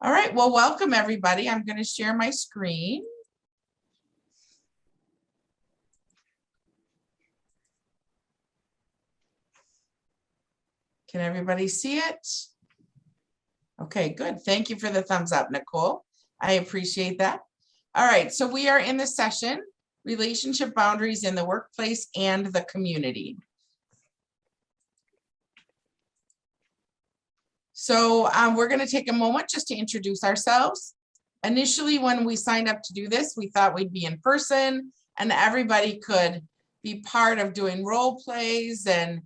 All right, well, welcome everybody. I'm going to share my screen. Can everybody see it? Okay, good. Thank you for the thumbs up, Nicole. I appreciate that. All right, so we are in the session, Relationship Boundaries in the Workplace and the Community. So we're going to take a moment just to introduce ourselves. Initially, when we signed up to do this, we thought we'd be in person and everybody could be part of doing role plays and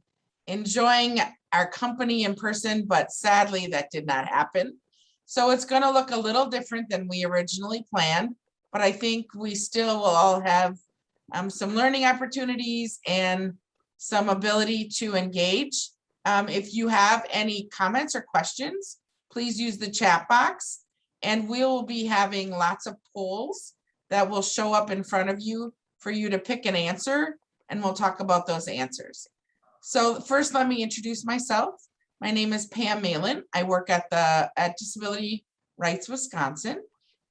enjoying our company in person, but sadly that did not happen. So it's going to look a little different than we originally planned, but I think we still will all have some learning opportunities and some ability to engage. If you have any comments or questions, please use the chat box, and we'll be having lots of polls that will show up in front of you for you to pick an answer, and we'll talk about those answers. So first, let me introduce myself. My name is Pam Malin. I work at Disability Rights Wisconsin,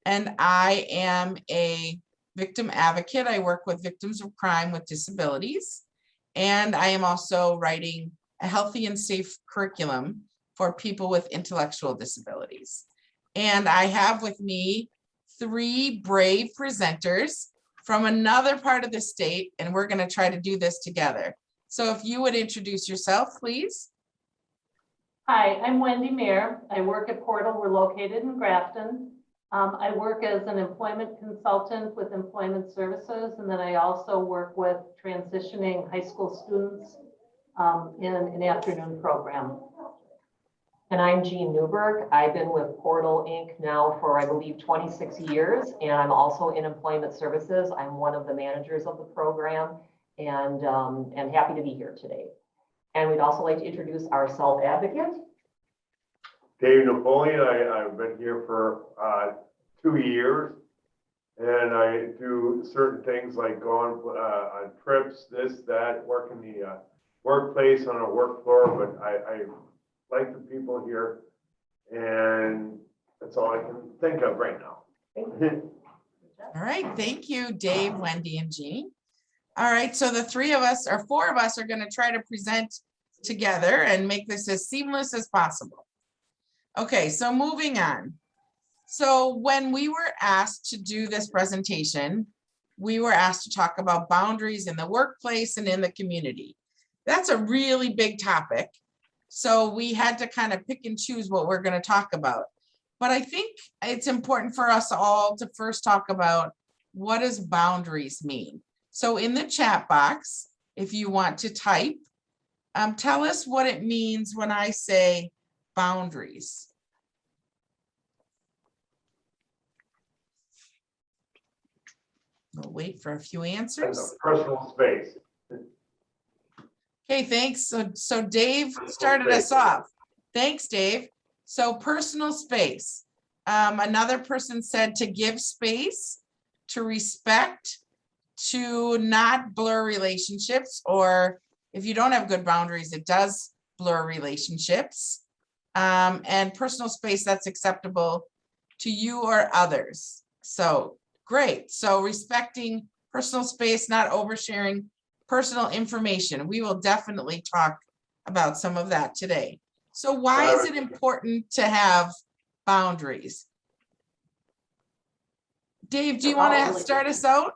and I am a victim advocate. I work with victims of crime with disabilities, and I am also writing a healthy and safe curriculum for people with intellectual disabilities. And I have with me 3 brave presenters from another part of the state, and we're going to try to do this together. So if you would introduce yourself, please. Hi, I'm Wendy Maher. I work at Portal. We're located in Grafton. I work as an employment consultant with Employment Services, and then I also work with transitioning high school students in an afternoon program. And I'm Jean Newberg. I've been with Portal Inc. now for, I believe, 26 years, and I'm also in Employment Services. I'm one of the managers of the program, and happy to be here today. And we'd also like to introduce our self-advocate. Dave Napoleon. I've been here for 2 years, and I do certain things like go on trips, this, that, work in the workplace on a work floor, but I like the people here, and that's all I can think of right now. All right, thank you, Dave, Wendy, and Jean. All right, so the 4 of us are going to try to present together and make this as seamless as possible. Okay, so moving on. So when we were asked to do this presentation, we were asked to talk about boundaries in the workplace and in the community. That's a really big topic. So we had to kind of pick and choose what we're going to talk about. But I think it's important for us all to first talk about, what does boundaries mean? So in the chat box, if you want to type, tell us what it means when I say boundaries. We'll wait for a few answers. Personal space. Okay, thanks. So Dave started us off. Thanks, Dave. So personal space. Another person said to give space, to respect, to not blur relationships, or if you don't have good boundaries, it does blur relationships. And personal space that's acceptable to you or others. So great. So respecting personal space, not oversharing personal information. We will definitely talk about some of that today. So why is it important to have boundaries? Dave, do you want to start us out?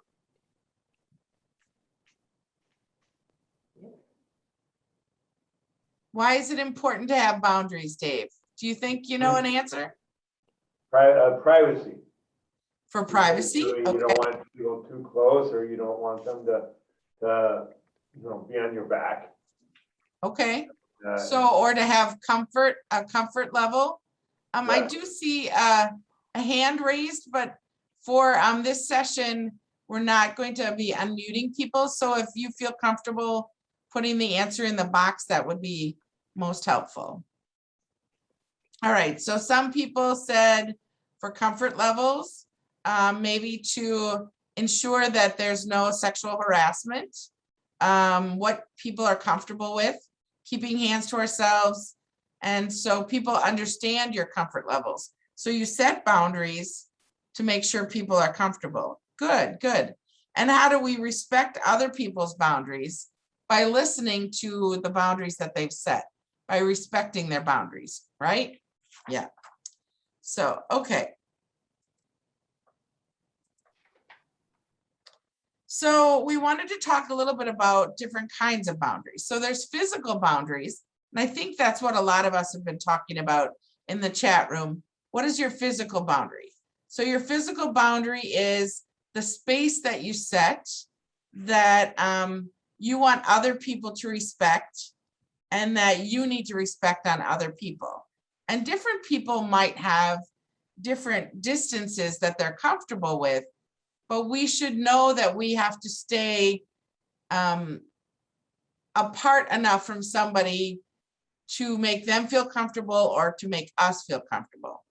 Why is it important to have boundaries, Dave? Do you think you know an answer? Privacy. For privacy? You don't want to feel too close, or you don't want them to be on your back. Okay. So, or to have comfort, a comfort level. Yeah. I do see a hand raised, but for this session, we're not going to be unmuting people. So if you feel comfortable putting the answer in the box, that would be most helpful. All right, so some people said for comfort levels, maybe to ensure that there's no sexual harassment, what people are comfortable with, keeping hands to ourselves. And so people understand your comfort levels. So you set boundaries to make sure people are comfortable. Good, good. And how do we respect other people's boundaries? By listening to the boundaries that they've set, by respecting their boundaries, right? Yeah. So, okay. So we wanted to talk a little bit about different kinds of boundaries. So there's physical boundaries, and I think that's what a lot of us have been talking about in the chat room. What is your physical boundary? So your physical boundary is the space that you set that you want other people to respect and that you need to respect on other people. And different people might have different distances that they're comfortable with, but we should know that we have to stay apart enough from somebody to make them feel comfortable or to make us feel comfortable.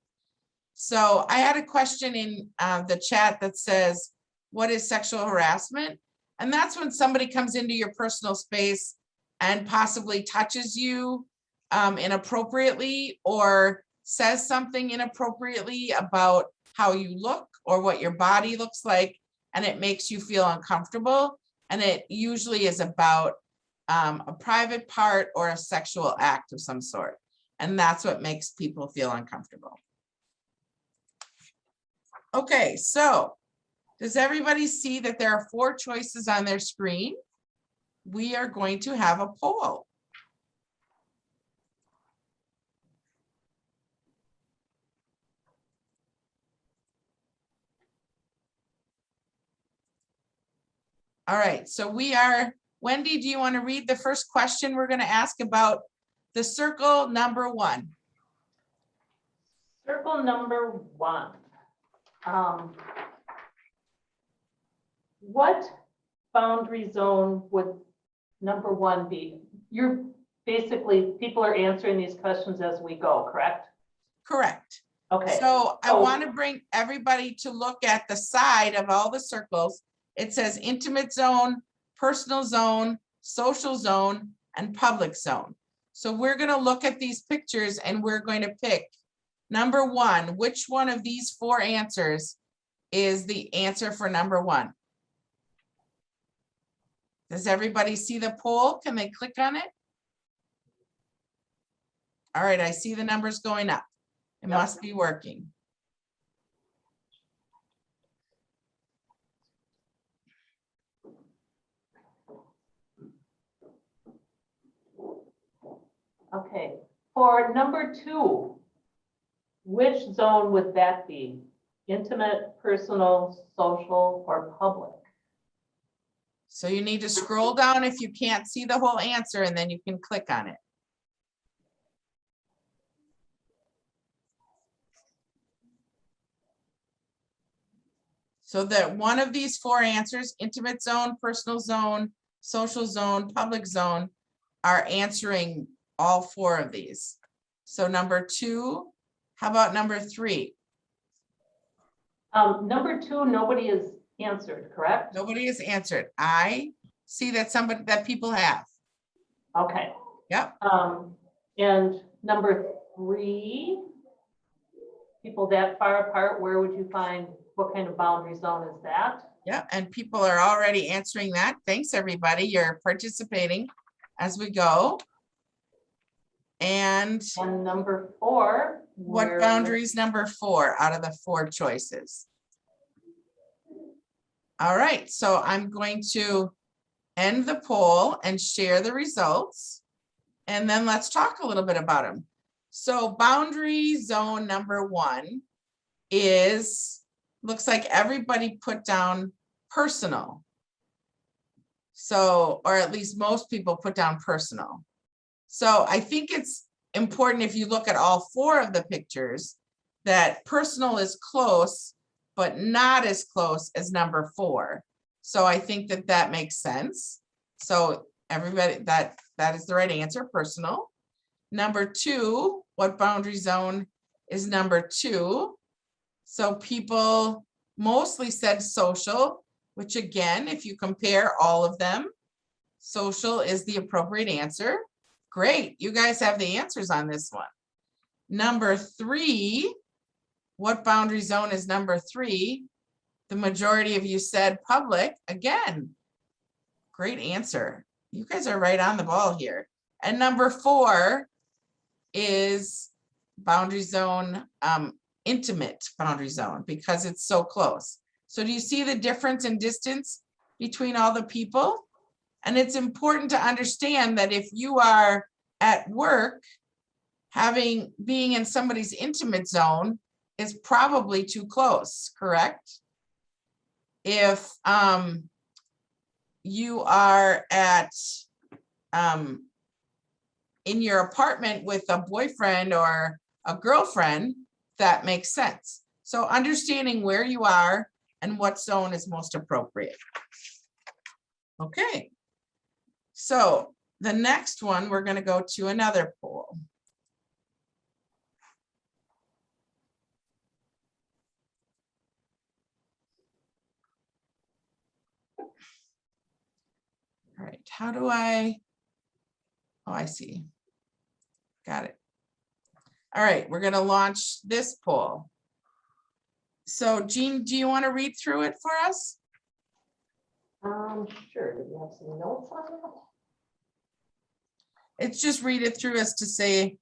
So I had a question in the chat that says, what is sexual harassment? And that's when somebody comes into your personal space and possibly touches you inappropriately or says something inappropriately about how you look or what your body looks like, and it makes you feel uncomfortable. And it usually is about a private part or a sexual act of some sort. And that's what makes people feel uncomfortable. Okay, so does everybody see that there are 4 choices on their screen? We are going to have a poll. All right, so we are, Wendy, do you want to read the first question we're going to ask about the circle number 1? Circle number 1. What boundary zone would number 1 be? You're basically, people are answering these questions as we go, correct? Correct. Okay. So I want to bring everybody to look at the side of all the circles. It says intimate zone, personal zone, social zone, and public zone. So we're going to look at these pictures and we're going to pick number 1. Which one of these 4 answers is the answer for number 1? Does everybody see the poll? Can they click on it? All right, I see the numbers going up. It must be working. Okay, for number 2, which zone would that be? Intimate, personal, social, or public? So you need to scroll down if you can't see the whole answer, and then you can click on it. So that one of these 4 answers, intimate zone, personal zone, social zone, public zone, are answering all 4 of these. So number 2, how about number 3? Number 2, nobody has answered, correct? Nobody has answered. I see that people have. Okay. Yep. And number 3, people that far apart, where would you find, what kind of boundary zone is that? Yeah, and people are already answering that. Thanks, everybody. You're participating as we go. And number 4. what boundary is number 4 out of the 4 choices? All right, so I'm going to end the poll and share the results. And then let's talk a little bit about them. So boundary zone number 1 is, looks like everybody put down personal. So, or at least most people put down personal. So I think it's important, if you look at all 4 of the pictures, that personal is close, but not as close as number 4. So I think that that makes sense. So everybody, that is the right answer, personal. Number 2, what boundary zone is number 2? So people mostly said social, which again, if you compare all of them, social is the appropriate answer. Great, you guys have the answers on this one. Number 3 what boundary zone is number 3? The majority of you said public. Again, great answer. You guys are right on the ball here. And number 4 is boundary zone, intimate boundary zone, because it's so close. So do you see the difference in distance between all the people? And it's important to understand that if you are at work, being in somebody's intimate zone is probably too close, correct? If you are at in your apartment with a boyfriend or a girlfriend, that makes sense. So understanding where you are and what zone is most appropriate. Okay. So the next one, we're going to go to another poll. All right, how do I, oh, I see. Got it. All right, we're going to launch this poll. So Jean, do you want to read through it for us? Sure. Do you have some notes on that? It's just read it through as to say,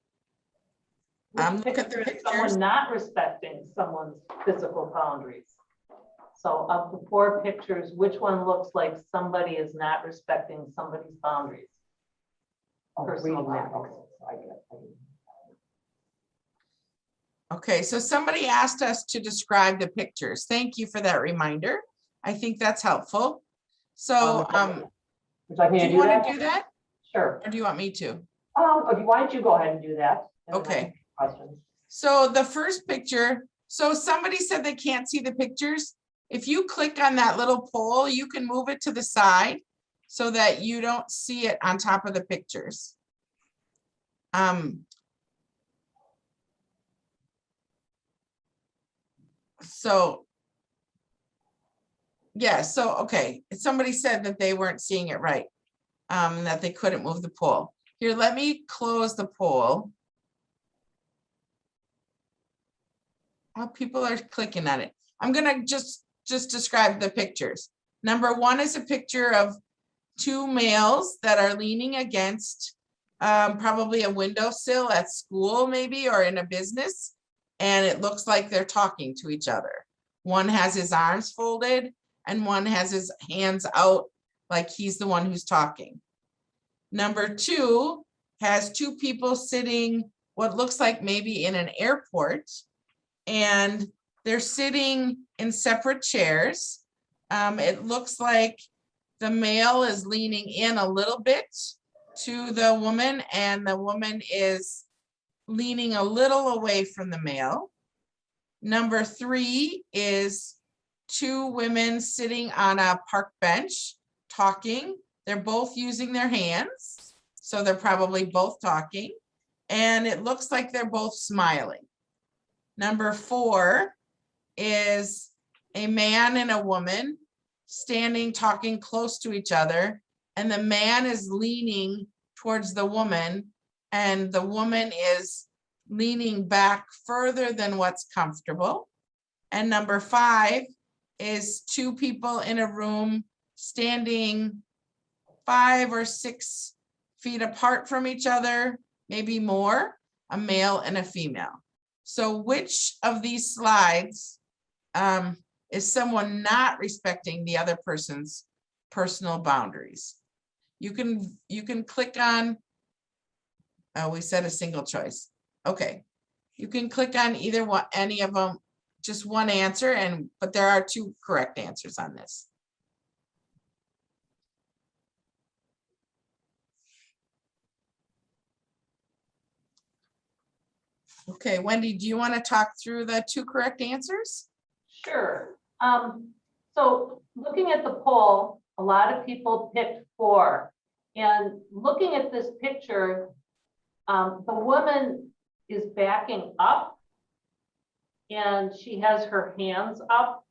Which look at the picture is pictures. someone not respecting someone's physical boundaries? So of the 4 pictures, which one looks like somebody is not respecting somebody's boundaries? Personal Reading that. boundaries. Okay, so I get it. Okay, so somebody asked us to describe the pictures. Thank you for that reminder. I think that's helpful. So, Would you like me do to you do want that? to do that? Sure. Or do you want me to? Why don't you go ahead and do that? and then I Okay. can ask Questions. So the first picture, so somebody said they can't see the pictures. If you click on that little poll, you can move it to the side so that you don't see it on top of the pictures. So, yeah, so, okay, somebody said that they weren't seeing it right, that they couldn't move the poll. Here, let me close the poll. Oh, people are clicking on it. I'm gonna just describe the pictures. Number 1 is a picture of 2 males that are leaning against probably a windowsill at school maybe, or in a business. And it looks like they're talking to each other. One has his arms folded and one has his hands out like he's the one who's talking. Number 2 has 2 people sitting what looks like maybe in an airport, and they're sitting in separate chairs. It looks like the male is leaning in a little bit to the woman, and the woman is leaning a little away from the male. Number 3 is 2 women sitting on a park bench talking. They're both using their hands, so they're probably both talking. And it looks like they're both smiling. Number 4 is a man and a woman standing, talking close to each other. And the man is leaning towards the woman, and the woman is leaning back further than what's comfortable. And number 5 is 2 people in a room standing 5 or 6 feet apart from each other, maybe more, a male and a female. So which of these slides is someone not respecting the other person's personal boundaries? You can click on, oh, we said a single choice. Okay, you can click on either one, any of them, just one answer, but there are 2 correct answers on this. Okay, Wendy, do you want to talk through the 2 correct answers? Sure. So looking at the poll, a lot of people picked 4. And looking at this picture, the woman is backing up and she has her hands up.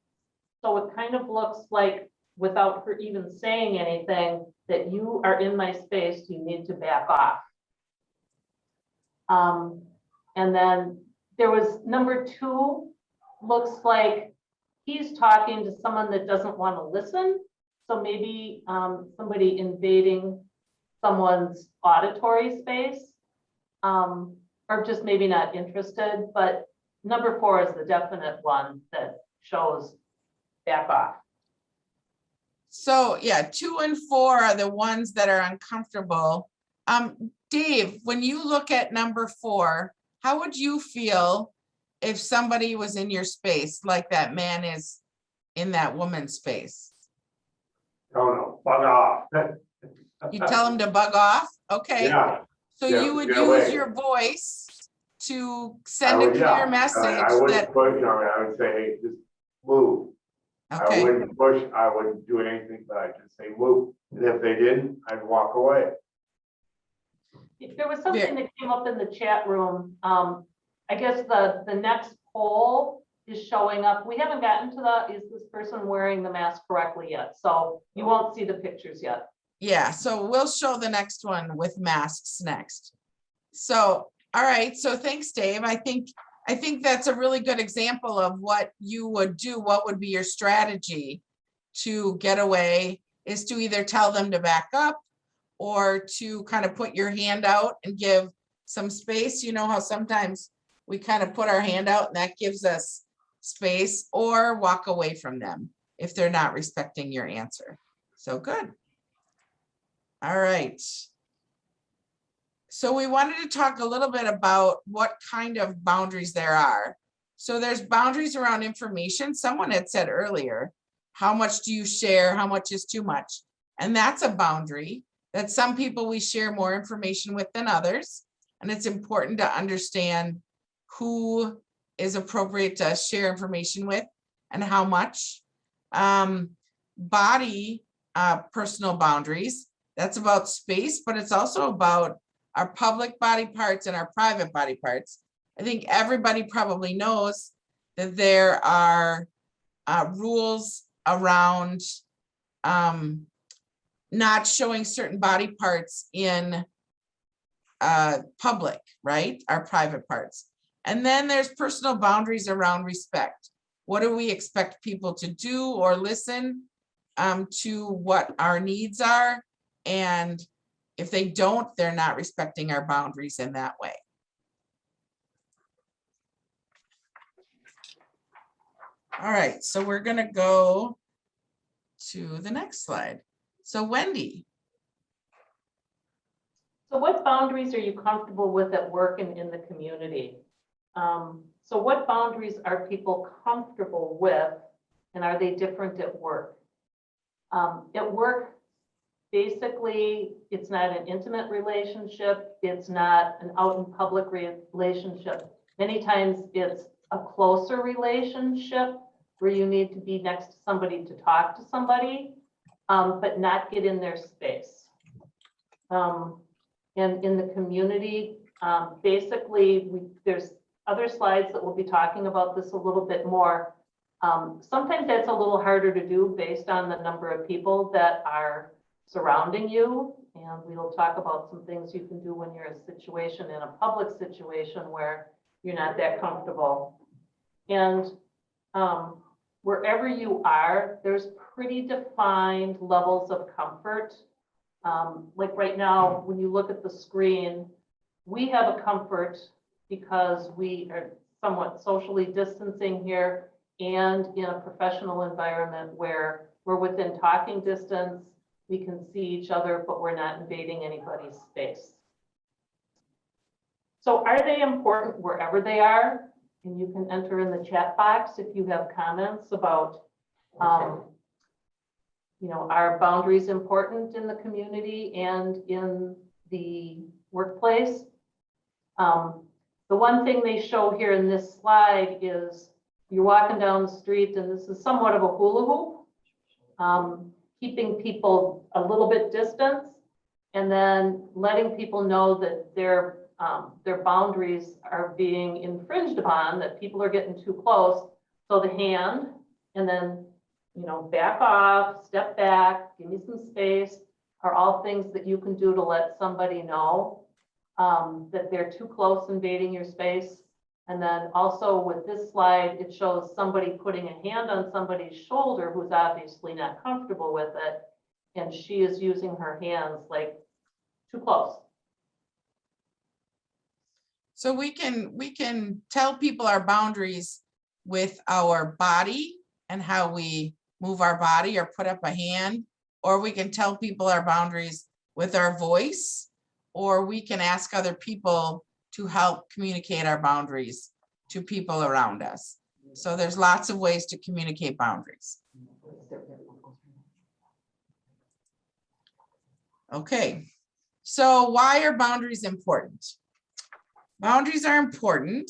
So it kind of looks like, without her even saying anything, that you are in my space, you need to back off. And then there was number 2, looks like he's talking to someone that doesn't want to listen. So maybe somebody invading someone's auditory space, or just maybe not interested. But number 4 is the definite one that shows back off. So yeah, 2 and 4 are the ones that are uncomfortable. Dave, when you look at number 4, how would you feel if somebody was in your space like that man is in that woman's space? No, bug off. You tell him to bug off? Okay. Yeah. So Yeah, you would get use away. your voice to I send a would, clear yeah. message I wouldn't that, push, I would say, hey, just move. I okay, wouldn't push, I wouldn't do anything, but I'd just say move. And if they didn't, I'd walk away. There was something that came up in the chat room. I guess the next poll is showing up. We haven't gotten to the, is this person wearing the mask correctly yet? So you won't see the pictures yet. yeah, so we'll show the next one with masks next. So, all right, so thanks, Dave. I think that's a really good example of what you would do. What would be your strategy to get away, is to either tell them to back up or to kind of put your hand out and give some space. You know how sometimes we kind of put our hand out and that gives us space, or walk away from them if they're not respecting your answer. So good. All right. So we wanted to talk a little bit about what kind of boundaries there are. So there's boundaries around information. Someone had said earlier, how much do you share? How much is too much? And that's a boundary that some people we share more information with than others. And it's important to understand who is appropriate to share information with and how much. Body personal boundaries, that's about space, but it's also about our public body parts and our private body parts. I think everybody probably knows that there are rules around not showing certain body parts in public, right? Our private parts. And then there's personal boundaries around respect. What do we expect people to do or listen to what our needs are? And if they don't, they're not respecting our boundaries in that way. All right, so we're gonna go to the next slide. So Wendy. So what boundaries are you comfortable with at work and in the community? So what boundaries are people comfortable with, and are they different at work? At work, basically, it's not an intimate relationship. It's not an out in public relationship. Many times it's a closer relationship where you need to be next to somebody to talk to somebody, but not get in their space. And in the community, basically, there's other slides that we'll be talking about this a little bit more. Sometimes that's a little harder to do based on the number of people that are surrounding you. And we'll talk about some things you can do when you're in a public situation where you're not that comfortable. And wherever you are, there's pretty defined levels of comfort. Like right now, when you look at the screen, we have a comfort because we are somewhat socially distancing here and in a professional environment where we're within talking distance, we can see each other, but we're not invading anybody's space. So are they important wherever they are? And you can enter in the chat box if you have comments about, you know, are boundaries important in the community and in the workplace? The one thing they show here in this slide is you're walking down the street, and this is somewhat of a hula hoop, keeping people a little bit distance, and then letting people know that their boundaries are being infringed upon, that people are getting too close. So the hand, and then, you know, back off, step back, give me some space, are all things that you can do to let somebody know that they're too close invading your space. And then also with this slide, it shows somebody putting a hand on somebody's shoulder who's obviously not comfortable with it. And she is using her hands like too close. So we can tell people our boundaries with our body and how we move our body or put up a hand, or we can tell people our boundaries with our voice, or we can ask other people to help communicate our boundaries to people around us. So there's lots of ways to communicate boundaries. Okay, so why are boundaries important? Boundaries are important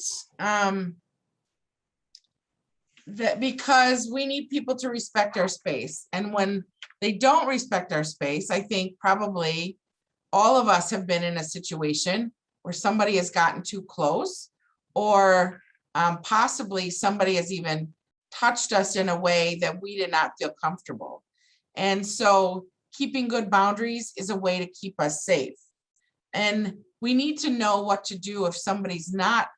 that because we need people to respect our space. And when they don't respect our space, I think probably all of us have been in a situation where somebody has gotten too close, or possibly somebody has even touched us in a way that we did not feel comfortable. And so keeping good boundaries is a way to keep us safe. And we need to know what to do if somebody's not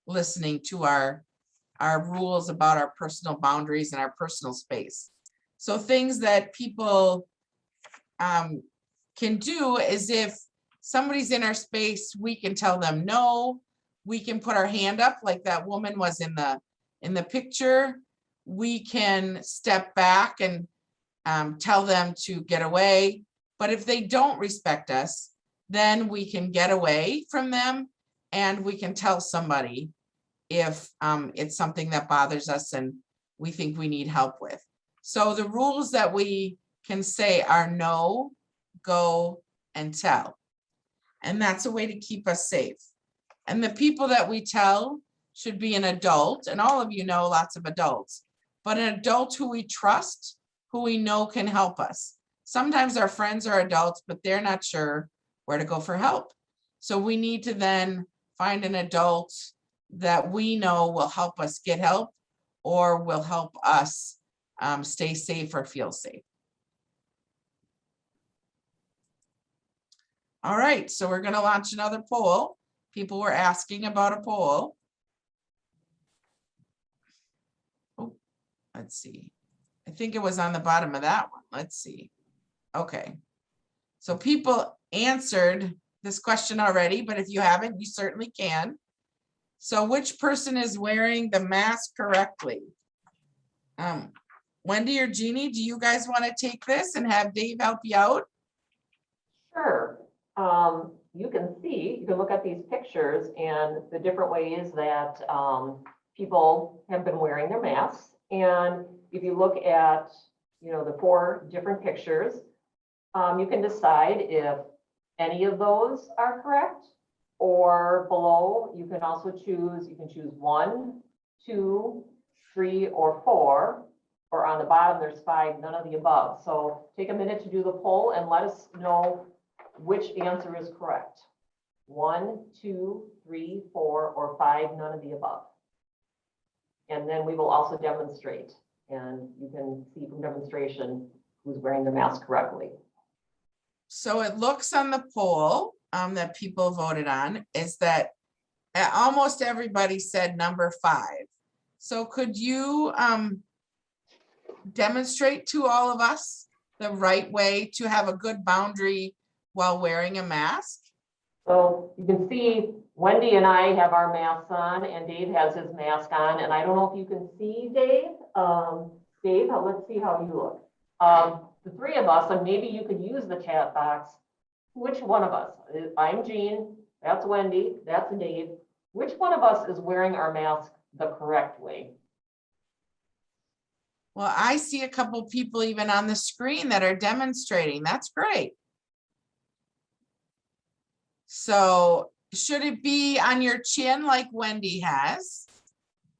listening to our rules about our personal boundaries and our personal space. So things that people can do is, if somebody's in our space, we can tell them no. We can put our hand up like that woman was in the picture. We can step back and tell them to get away. But if they don't respect us, then we can get away from them and we can tell somebody if it's something that bothers us and we think we need help with. So the rules that we can say are no, go, and tell. And that's a way to keep us safe. And the people that we tell should be an adult, and all of you know lots of adults, but an adult who we trust, who we know can help us. Sometimes our friends are adults, but they're not sure where to go for help. So we need to then find an adult that we know will help us get help or will help us stay safe or feel safe. All right, so we're going to launch another poll. People were asking about a poll. Oh, let's see. I think it was on the bottom of that one. Let's see. Okay. So people answered this question already, but if you haven't, you certainly can. So which person is wearing the mask correctly? Wendy or Jeannie, do you guys want to take this and have Dave help you out? Sure. You can look at these pictures and the different ways that people have been wearing their masks. And if you look at, the 4 different pictures, you can decide if any of those are correct, or below, you can also choose, 1, 2, 3, or 4, or on the bottom, there's 5, none of the above. So take a minute to do the poll and let us know which answer is correct. 1, 2, 3, 4, or 5, none of the above. And then we will also demonstrate, and you can see from demonstration who's wearing their mask correctly. So it looks on the poll that people voted on is that almost everybody said number 5. So could you demonstrate to all of us the right way to have a good boundary while wearing a mask? So you can see Wendy and I have our masks on, and Dave has his mask on, and I don't know if you can see Dave. Dave, let's see how you look. The 3 of us, and maybe you could use the chat box. Which one of us? I'm Jean, that's Wendy, that's Dave. Which one of us is wearing our mask the correct way? Well, I see a couple people even on the screen that are demonstrating. That's great. So should it be on your chin like Wendy has?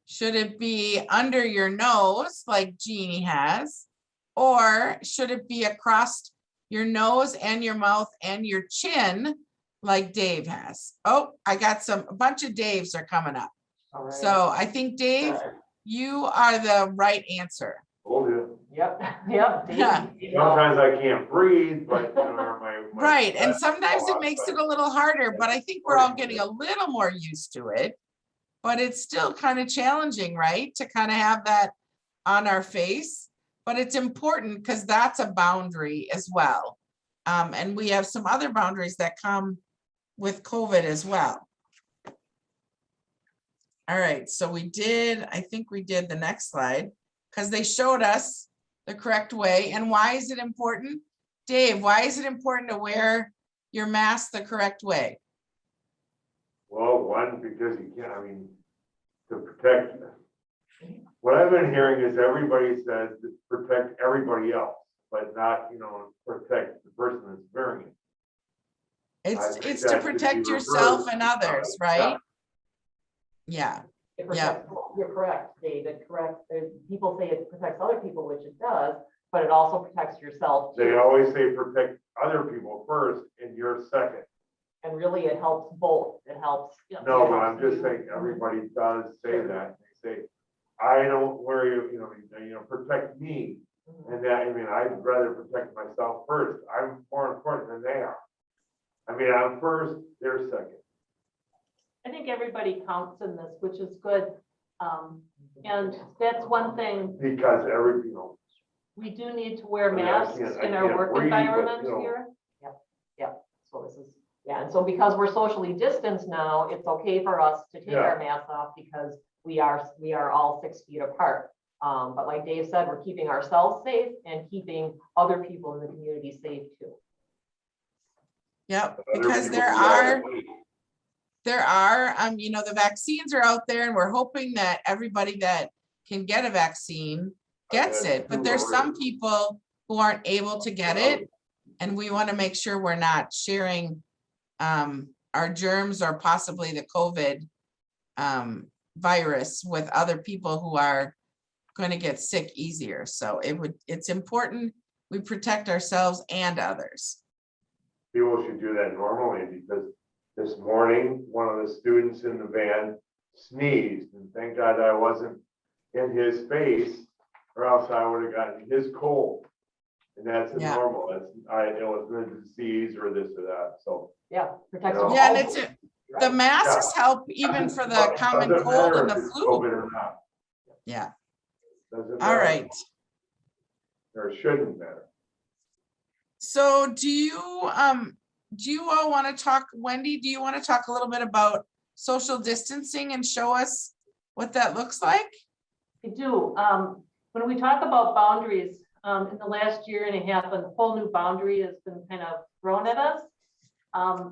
Should it be under your nose like Jeannie has? Or should it be across your nose and your mouth and your chin like Dave has? Oh, I got a bunch of Daves are coming up. All right. So I think Dave, you are the right answer. Oh, yeah. Yep. Yeah. Sometimes I can't breathe, but my Right, and sometimes it makes it a little harder, but I think we're all getting a little more used to it. but it's still kind of challenging, right? To kind of have that on our face, but it's important because that's a boundary as well. And we have some other boundaries that come with COVID as well. All right, so I think we did the next slide because they showed us the correct way. And why is it important? Dave, why is it important to wear your mask the correct way? Well, one, because you can't, I mean, to protect, what I've been hearing is everybody says to protect everybody else, but not, protect the person that's wearing it. It's think to that should be protect yourself reversed. and others, right? Yeah, You're correct, David, correct. People say it protects other people, which it does, but it also protects yourself They too. always say protect other people first and you're second. And really, it helps both. It helps. No, but I'm just saying, everybody does say that. They say, I don't worry, protect me. Mhm. And that, I mean, I'd rather protect myself first. I'm more important than they are. I mean, I'm first, they're second. I think everybody counts in this, which is good. And that's one thing, Because we do need to wear I mean, masks I in our can't work breathe, but, environment you know. here. So this is, and so because we're socially distanced now, it's okay for us to take our masks off because we are all 6 feet apart. But like Dave said, we're keeping ourselves safe and keeping other people in the community safe too. yep, Other because people there do are, that. the vaccines are out there and we're hoping that everybody that can get a vaccine gets it, but there's some people who aren't able to get it. And we want to make sure we're not sharing our germs or possibly the COVID virus with other people who are going to get sick easier. So it's important we protect ourselves and others. People should do that normally because this morning, one of the students in the van sneezed, and thank God I wasn't in his face or else I would have gotten his cold. And that's Yeah. normal. It was a disease or this or that. So Yeah, protects You know. us Yeah, all. and the masks help even for the common doesn't cold matter and if the it's flu. COVID or not. Yeah, Doesn't all matter. right. Or it shouldn't matter. So do you all want to talk, Wendy, do you want to talk a little bit about social distancing and show us what that looks like? I do. When we talk about boundaries, in the last year and a half, a whole new boundary has been kind of thrown at us.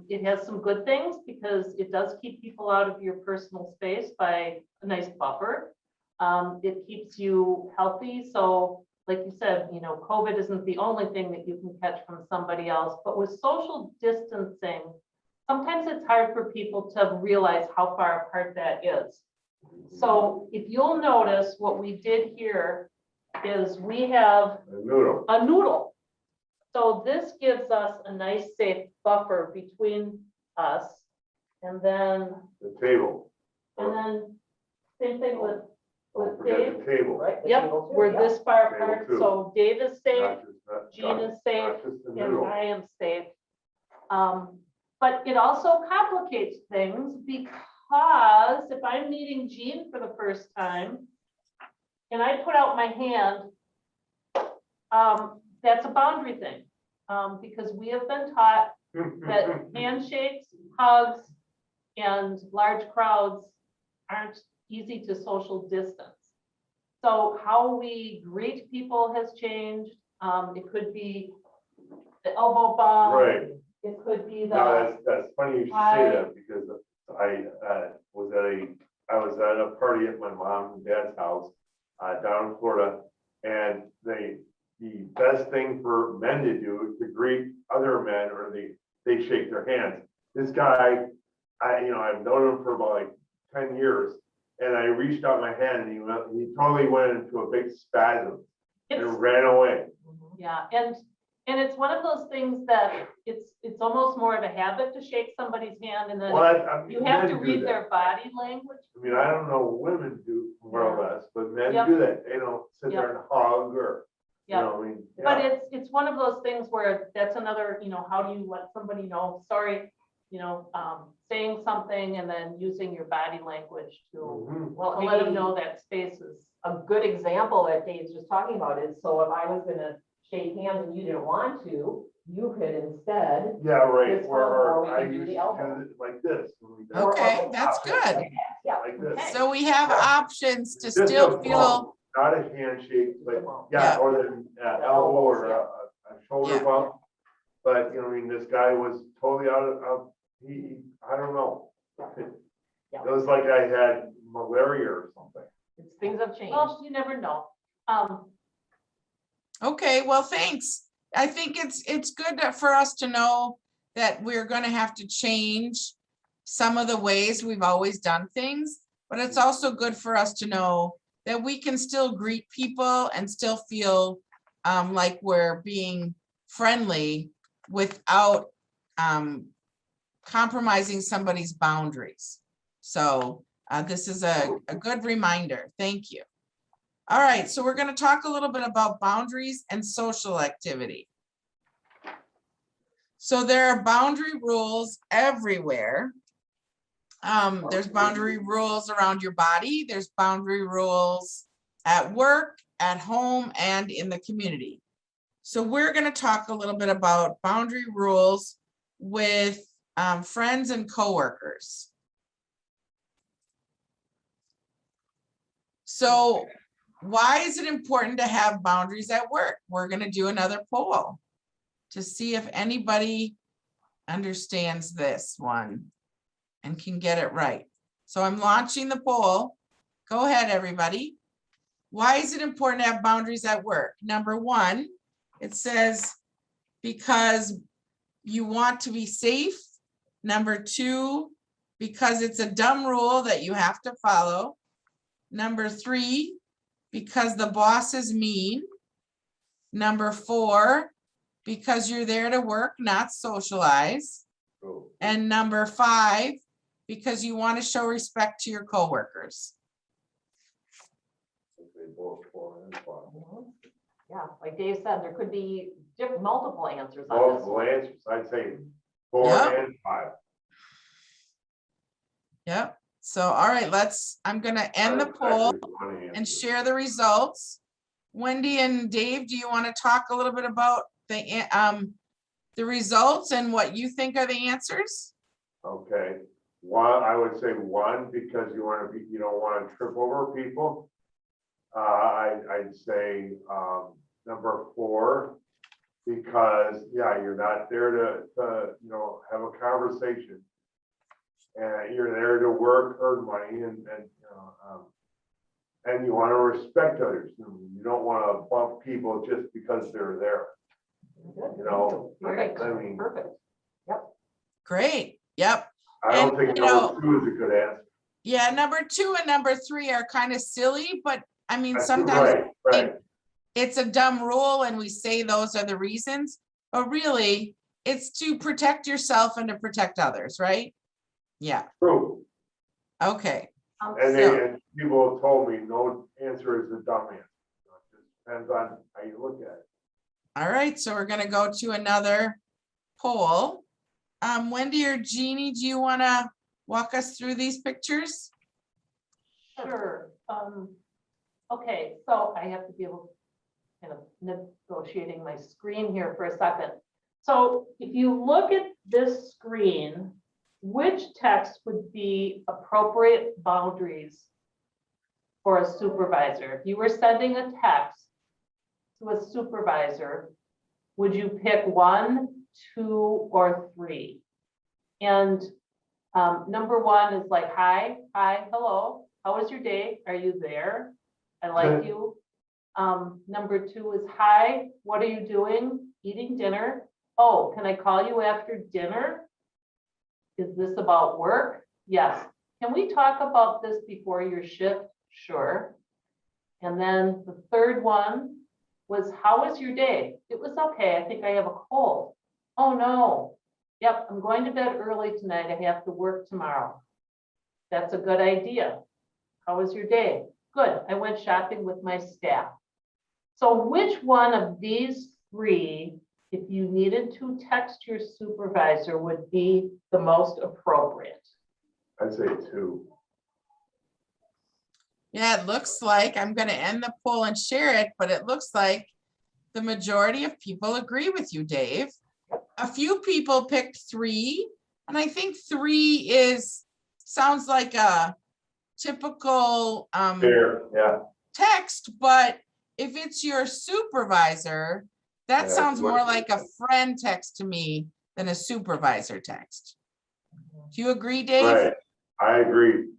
It has some good things because it does keep people out of your personal space by a nice buffer. It keeps you healthy. So like you said, COVID isn't the only thing that you can catch from somebody else, but with social distancing, sometimes it's hard for people to realize how far apart that is. So if you'll notice, what we did here is we have A noodle. a noodle. So this gives us a nice safe buffer between us. And then The table. same thing with Don't forget Dave. the table. Right? the Yep, table too, we're yeah. this far Table apart. too. So Dave is safe, Not Jean is safe, not just the and noodle. I am safe. But it also complicates things because if I'm meeting Jean for the first time and I put out my hand, that's a boundary thing. Because we have been taught that handshakes, hugs, and large crowds aren't easy to social distance. So how we greet people has changed. It could be the elbow bump. Right. It could be the, No, that's funny you should say that because I was at a party at my mom and dad's house down in Florida, and the best thing for men to do is to greet other men, or they shake their hands. This guy, I've known him for about like 10 years, and I reached out my hand and he totally went into a big spasm it's, and ran away. yeah, and it's one of those things that it's almost more of a habit to shake somebody's hand, and then you have to read their body language. I mean, I don't know what women do more or less, but men Yep. do that. They don't sit Yep. there and hug or, Yeah. I mean. But Yeah. it's one of those things where that's another, how do you let somebody know, sorry, saying something and then using your body language to Mhm. Well, let them maybe know that space is. a good example that Dave's just talking about is, so if I was gonna shake hands and you didn't want to, you could instead. Yeah, right, This one, or we or I can do used the to elbow. do it like this. when we did or it. Okay, that's opposite, good. like that. Yeah. Like this. Okay. So we have options to Just a still feel, bump, not a handshake, but Yeah. yeah, or the elbow or a shoulder Yeah. bump. But, I mean, this guy was totally out of, I don't know. Yeah. It was like I had malaria or something. Things have changed. Well, you never know. okay, well, thanks. I think it's good for us to know that we're gonna have to change some of the ways we've always done things, but it's also good for us to know that we can still greet people and still feel like we're being friendly without compromising somebody's boundaries. So this is a good reminder. Thank you. All right, so we're going to talk a little bit about boundaries and social activity. So there are boundary rules everywhere. There's boundary rules around your body. There's boundary rules at work, at home, and in the community. So we're going to talk a little bit about boundary rules with friends and coworkers. So why is it important to have boundaries at work? We're going to do another poll to see if anybody understands this one and can get it right. So I'm launching the poll. Go ahead, everybody. Why is it important to have boundaries at work? Number one, it says because you want to be safe. Number two, because it's a dumb rule that you have to follow. Number three, because the boss is mean. Number four, because you're there to work, not socialize. So, And number five, because you want to show respect to your coworkers. they both fall in spot. Yeah, like Dave said, there could be multiple answers on this Multiple one. answers, I'd say 4 Yeah. and 5. Yep. So, all right, I'm going to end the poll and share the results. Wendy and Dave, do you want to talk a little bit about the results and what you think are the answers? Okay, one, I would say 1, because you don't want to trip over people. I'd say, number 4, because, yeah, you're not there to have a conversation. And you're there to work, earn money, and you want to respect others. You don't want to bump people just because they're there. Perfect, I mean, perfect. Great. Yep. I don't And, think you know, number 2 is a good answer. Yeah, number 2 and number 3 are kind of silly, but I mean, That's sometimes right. it's a dumb rule and we say those are the reasons, but really it's to protect yourself and to protect others, right? Yeah. True. Okay. And people have told me no answer is a dumb answer. It just depends on how you look at it. All right. So we're going to go to another poll. Wendy or Jeannie, do you want to walk us through these pictures? Sure. Okay, so I have to be able to kind of negotiating my screen here for a second. So if you look at this screen, which text would be appropriate boundaries for a supervisor? If you were sending a text to a supervisor, would you pick 1, 2, or 3? And number 1 is like, hi, hello, how was your day? Are you there? I like you. Number 2 is, hi, what are you doing? Eating dinner. Oh, can I call you after dinner? Is this about work? Yes. Can we talk about this before your shift? Sure. And then the third one was, how was your day? It was okay. I think I have a cold. Oh no. Yep, I'm going to bed early tonight. I have to work tomorrow. That's a good idea. How was your day? Good. I went shopping with my staff. So which one of these 3 if you needed to text your supervisor would be the most appropriate? I'd say 2. Yeah, it looks like, I'm gonna end the poll and share it, but it looks like the majority of people agree with you, Dave. A few people picked 3, and I think 3 sounds like a typical Fair, yeah. text, but if it's your supervisor, that Yeah, sounds what- more like a friend text to me than a supervisor text. Do you agree, Dave? Right, I agree.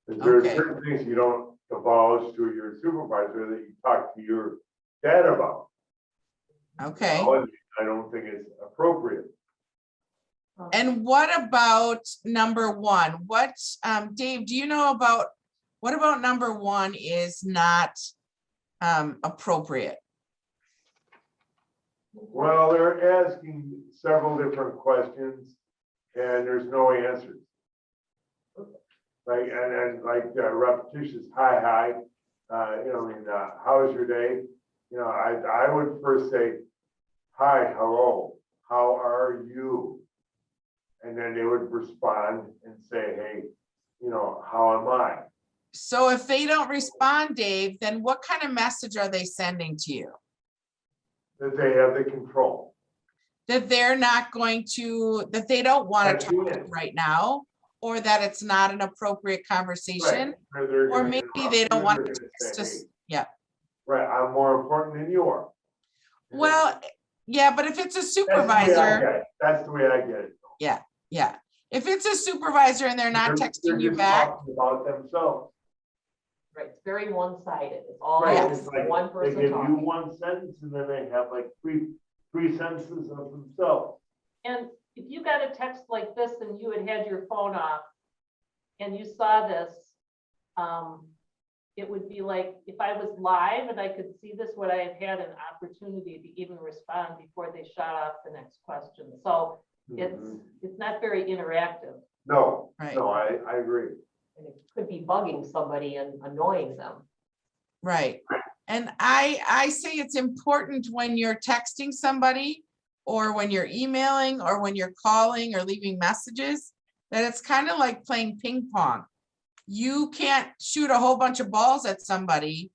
If there's Okay. certain things you don't divulge to your supervisor that you talk to your dad about. Okay. I don't think it's appropriate. And what about number 1? What, Dave, do you know about, what about number 1 is not appropriate? Well, they're asking several different questions and there's no answers. Like, and like repetitious, hi, you know, I mean, how was your day? You know, I would first say, hi, hello, how are you? And then they would respond and say, hey, you know, how am I? So if they don't respond, Dave, then what kind of message are they sending to you? That they have the control. That they're not going to, that they don't want That's to talk to it. you right now, or that it's not an appropriate conversation, Right. They're or gonna maybe interrupt they you, don't want they're to gonna text say, us. hey, Yeah, right, I'm more important than you are. well, yeah, but if it's a That's the way I supervisor, get it. That's the way I get it. yeah. If it's a supervisor and they're not They're texting you just back, talking about themselves. Right, it's very one-sided. It's all Right, Yes. it's like, one they person give you talking. one sentence and then they have like three sentences of themselves. And if you got a text like this and you had your phone off and you saw this, it would be like, if I was live and I could see this, would I have had an opportunity to even respond before they shot off the next question? So Mhm. it's not very interactive. No, Right. no, I agree. And it could be bugging somebody and annoying them. right? And I say it's important when you're texting somebody, or when you're emailing, or when you're calling or leaving messages, that it's kind of like playing ping pong. You can't shoot a whole bunch of balls at somebody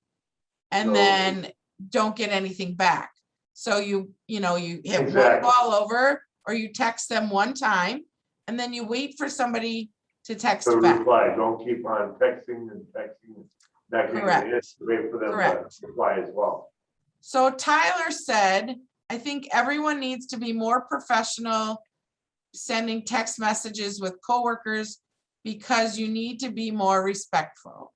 and No. then don't get anything back. So you hit one Exactly. ball over, or you text them one time, and then you wait for somebody to text So back. reply, don't keep on texting and texting. Not getting Correct. the answer, wait for them Correct. to reply as well. So Tyler said, I think everyone needs to be more professional sending text messages with coworkers because you need to be more respectful.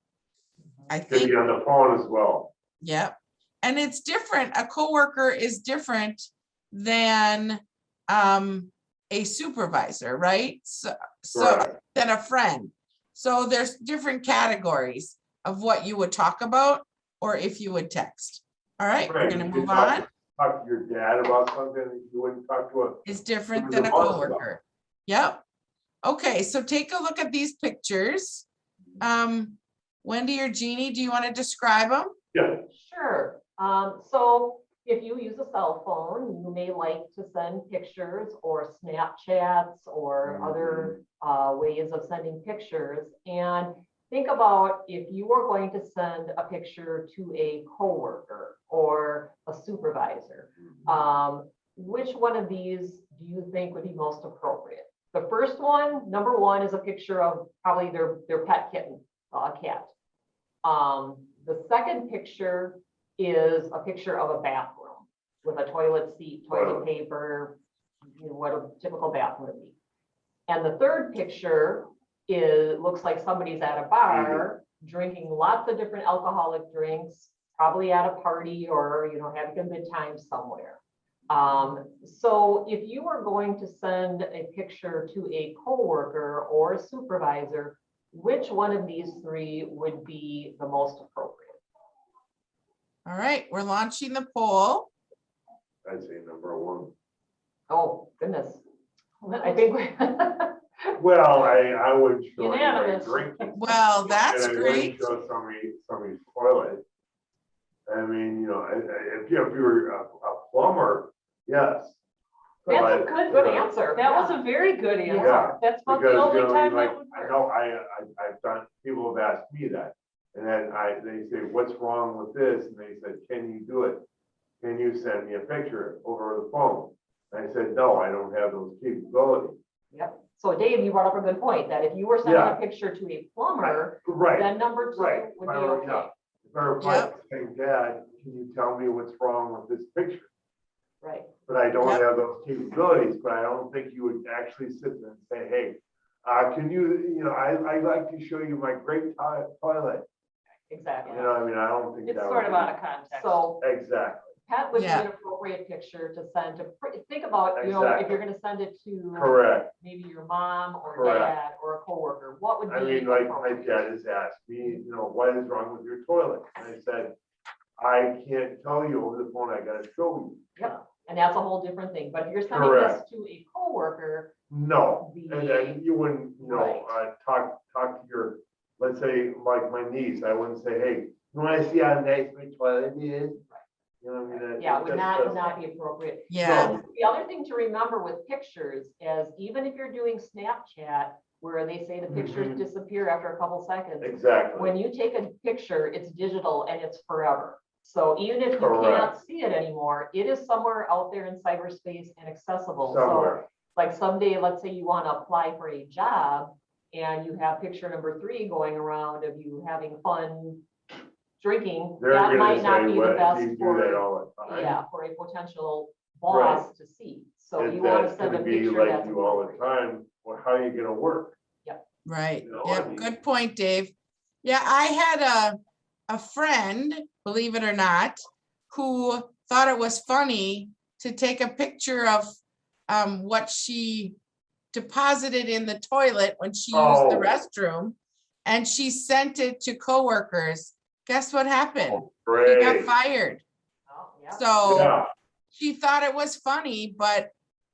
I Could think, be on the phone as well. yep. And it's different. A coworker is different than a supervisor, right? So Correct. than a friend. So there's different categories of what you would talk about, or if you would text. All right, we're Right, gonna you could move on. Talk to your dad about something that you wouldn't talk to a. Is different Who's than the a boss about? coworker. Yep. Okay, so take a look at these pictures. Wendy or Jeannie, do you want to describe them? Yeah, Sure. So if you use a cell phone, you may like to send pictures or Snapchats or other ways of sending pictures. And think about if you were going to send a picture to a coworker or a supervisor, which one of these do you think would be most appropriate? The first one, number one, is a picture of probably their pet kitten, a cat. The second picture is a picture of a bathroom with a toilet seat, toilet paper, what a typical bathroom would be. And the third picture looks like somebody's at a bar drinking lots of different alcoholic drinks, probably at a party or, having a good time somewhere. So if you are going to send a picture to a coworker or a supervisor, which one of these three would be the most appropriate? All right, we're launching the poll. I'd say number one. Oh, goodness. I think Well, I wouldn't show anybody Unanimous. drinking. Well, that's And I great. wouldn't show somebody's toilet. I mean, if you were a plumber, yes, That's a good answer. That was a very good answer. Yeah, That's about because, the only you know, time like, that would I work. know, I've done, people have asked me that. And then they say, what's wrong with this? And they said, can you do it? Can you send me a picture over the phone? And I said, no, I don't have those capabilities. Yep. So Dave, you brought up a good point, that if you were sending Yeah. a picture to a plumber, Right, then number two right. would be okay. If I reply saying, Dad, can you tell me what's wrong with this picture? Right. But I don't Yep. have those capabilities, but I don't think you would actually sit there and say, hey, can you, I'd like to show you my great toilet. Exactly. You know, I mean, I don't think It's that sort would of be- out of context. So Exactly, pet would be Yeah. an appropriate picture to send to, think about, you know, if Exactly. you're gonna send it to correct. maybe your mom or Correct. dad or a coworker, what would be I mean, like my appropriate? dad has asked me, what is wrong with your toilet? And I said, I can't tell you over the phone, I gotta show you. Yep, and that's a whole different thing, but if you're sending Correct. this to a coworker, No, The- and then you wouldn't, Right. talk to your, let's say, like my niece, I wouldn't say, hey, you wanna see how nice my toilet is? You know what I mean? yeah, would That's- not be appropriate. Yeah, The other thing to remember with pictures is even if you're doing Snapchat, where they say the pictures Mhm. disappear after a couple seconds, Exactly, when you take a picture, it's digital and it's forever. So even if you Correct. can't see it anymore, it is somewhere out there in cyberspace and accessible. So somewhere, like someday, let's say you want to apply for a job and you have picture number 3 going around of you having fun drinking, they're that gonna might not say, be the what, best you do that for, all the time. yeah, for a potential boss to see. So If you want to that's send a gonna be picture like that's you all the appropriate. time, well, how are you gonna work? right. You know, I Yep, mean- good point, Dave. Yeah, I had a friend, believe it or not, who thought it was funny to take a picture of what she deposited in the toilet when she used the Oh. restroom, and she sent it to coworkers. Guess what happened? Oh, She got great, fired. Oh, yeah. So yeah, she thought it was funny, but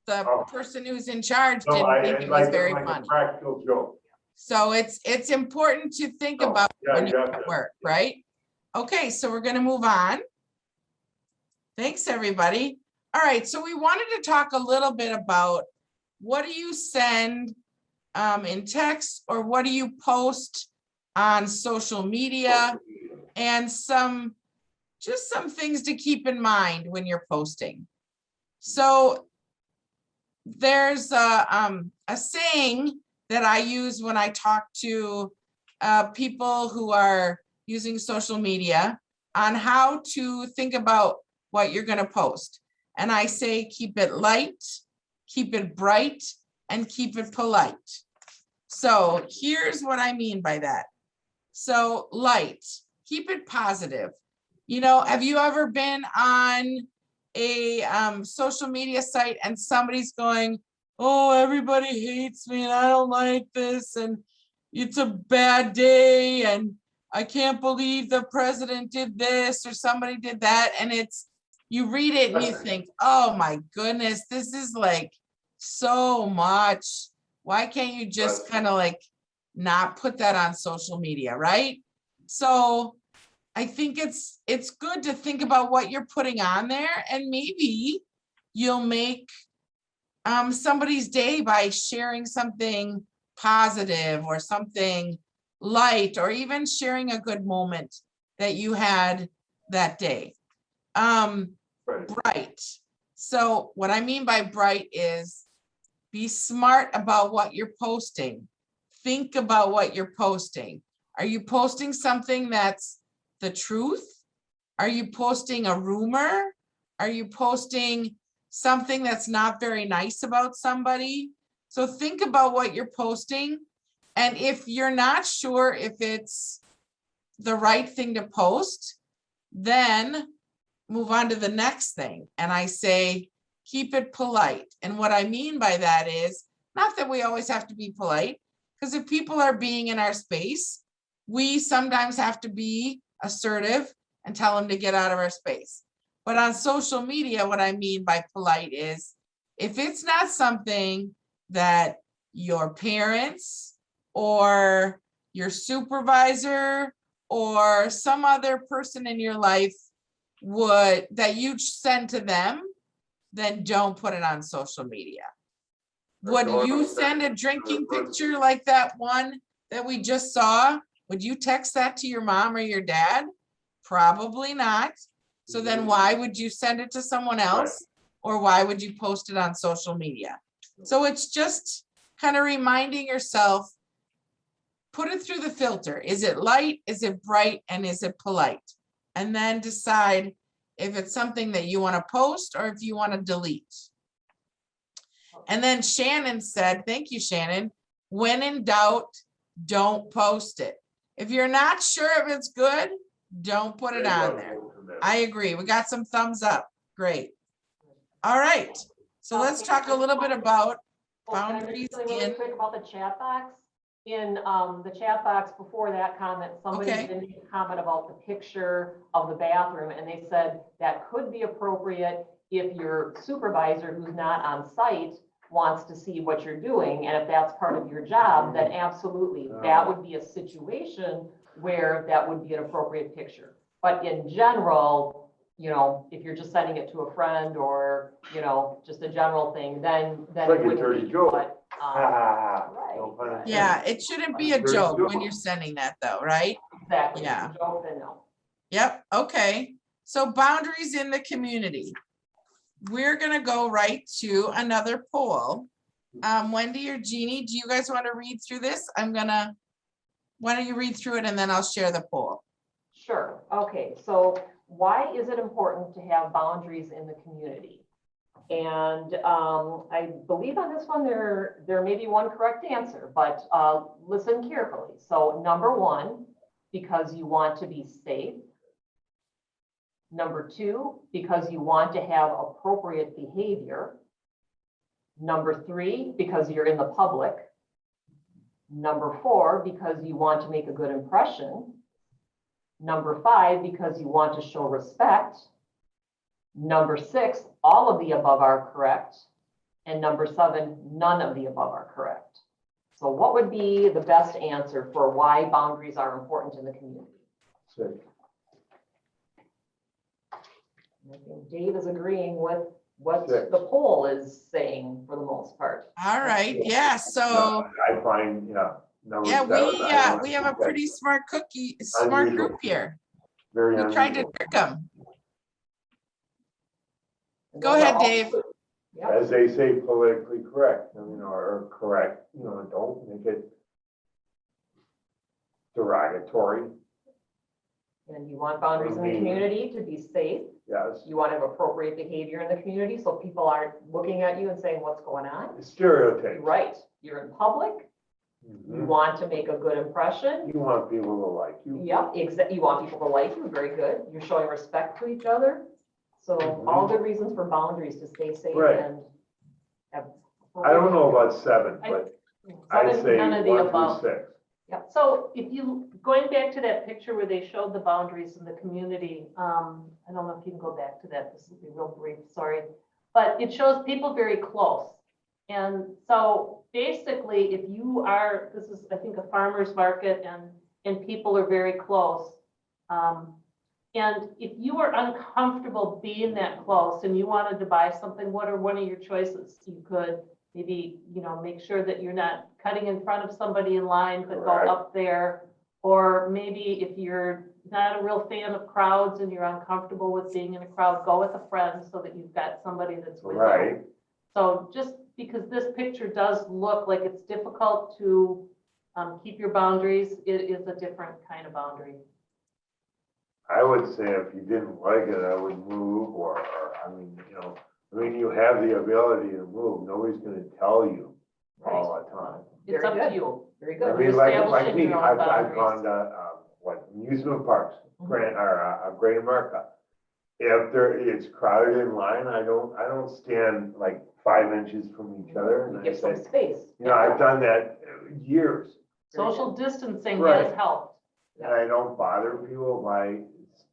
the Oh. person who's in charge no, didn't think it's it was like, very like a funny. practical joke. So it's important to think No, about yeah, when you're yeah, at yeah, work, yeah. right? Okay, so we're gonna move on. Thanks, everybody. All right, so we wanted to talk a little bit about what do you send in text, or what do you post on social media, and just some things to keep in mind when you're posting. So there's a saying that I use when I talk to people who are using social media on how to think about what you're going to post. And I say, keep it light, keep it bright, and keep it polite. So here's what I mean by that. So light, keep it positive. Have you ever been on a social media site and somebody's going, oh, everybody hates me and I don't like this and it's a bad day and I can't believe the president did this or somebody did that, and you read it and you think, oh my goodness, this is like so much. Why can't you just kind of like not put that on social media, right? So I think it's good to think about what you're putting on there, and maybe you'll make somebody's day by sharing something positive or something light, or even sharing a good moment that you had that day. Right. Bright. So what I mean by bright is be smart about what you're posting. Think about what you're posting. Are you posting something that's the truth? Are you posting a rumor? Are you posting something that's not very nice about somebody? So think about what you're posting. And if you're not sure if it's the right thing to post, then move on to the next thing. And I say, keep it polite. And what I mean by that is not that we always have to be polite, because if people are being in our space, we sometimes have to be assertive and tell them to get out of our space. But on social media, what I mean by polite is if it's not something that your parents or your supervisor or some other person in your life that you'd send to them, then don't put it on social media. Or Would don't you send send a it to drinking the- picture like that one that we just saw? Would you text that to your mom or your dad? Probably not. So then why would you send it to someone else? Or why would you post it on social media? So it's just kind of reminding yourself, put it through the filter. Is it light? Is it bright? And is it polite? And then decide if it's something that you want to post or if you want to delete. And then Shannon said, thank you, Shannon. When in doubt, don't post it. If you're not sure if it's good, don't put it on there. I agree. We got some thumbs up. Great. All right. So let's talk a little bit about Can I just boundaries say really in, quick about the chat box? In the chat box before that comment, somebody Okay. did make a comment about the picture of the bathroom, and they said that could be appropriate if your supervisor who's not on site wants to see what you're doing, and if that's part of your job, then absolutely, that would be a situation where that would be an appropriate picture. But in general, you know, if you're just sending it to a friend or, you know, just a general thing, then Like it a wouldn't dirty be, joke. but, Ah, right, no pun right. intended. yeah, it shouldn't be a Very joke good. when you're sending that though, right? Exactly. Yeah. Joke, then no. Yep, okay. So boundaries in the community. We're gonna go right to another poll. Wendy or Jeannie, do you guys want to read through this? Why don't you read through it and then I'll share the poll. Sure. Okay. So why is it important to have boundaries in the community? And I believe on this one, there may be one correct answer, but listen carefully. So number one, because you want to be safe. Number two, because you want to have appropriate behavior. Number three, because you're in the public. Number four, because you want to make a good impression. Number five, because you want to show respect. Number six, all of the above are correct. And number seven, none of the above are correct. So what would be the best answer for why boundaries are important in the community? Sick. I think Dave is agreeing with what Six. the poll is saying for the most part. All right, yeah, so, I find, yeah. number yeah, seven, I don't we have a think that's pretty smart Unusual. group here. Very We tried to unusual. trick them. And Go those are ahead, all Dave. good. Yep. As they say, politically correct, I mean, or correct, you know, don't make it derogatory, And you want boundaries in the community to be safe. yes. You want to have appropriate behavior in the community so people aren't looking at you and saying, what's going on? Stereotypes. Right. You're in public. You Mhm. want to make a good impression. You want people to like you. Yep, you want people to like you. Very good. You're showing respect to each other. So Mhm. all good reasons for boundaries to stay safe Right. and have. I don't know about seven, but I'd Seven, say none of the 1 above. through 6. So if you, going back to that picture where they showed the boundaries in the community, I don't know if you can go back to that, this will be real brief, sorry. But it shows people very close. And so basically, if you are, this is, I think, a farmer's market and people are very close. And if you are uncomfortable being that close and you wanted to buy something, what are one of your choices? You could maybe, you know, make sure that you're not cutting in front of somebody in line, but go Correct. up there. Or maybe if you're not a real fan of crowds and you're uncomfortable with being in a crowd, go with a friend so that you've got somebody that's with you. Right. So just because this picture does look like it's difficult to keep your boundaries, it is a different kind of boundary. I would say if you didn't like it, I would move or I mean, you know, I mean, you have the ability to move. Nobody's gonna tell you all the time. It's Very up good. to you. Very I good. mean, like establishing me, your own I've boundaries. gone to, what, amusement parks, Mhm. Great America. If it's crowded in line, I don't stand like 5 inches from each other. And I Give some say, space. you know, I've done that years. Social distancing Right. has helped. And I don't bother people by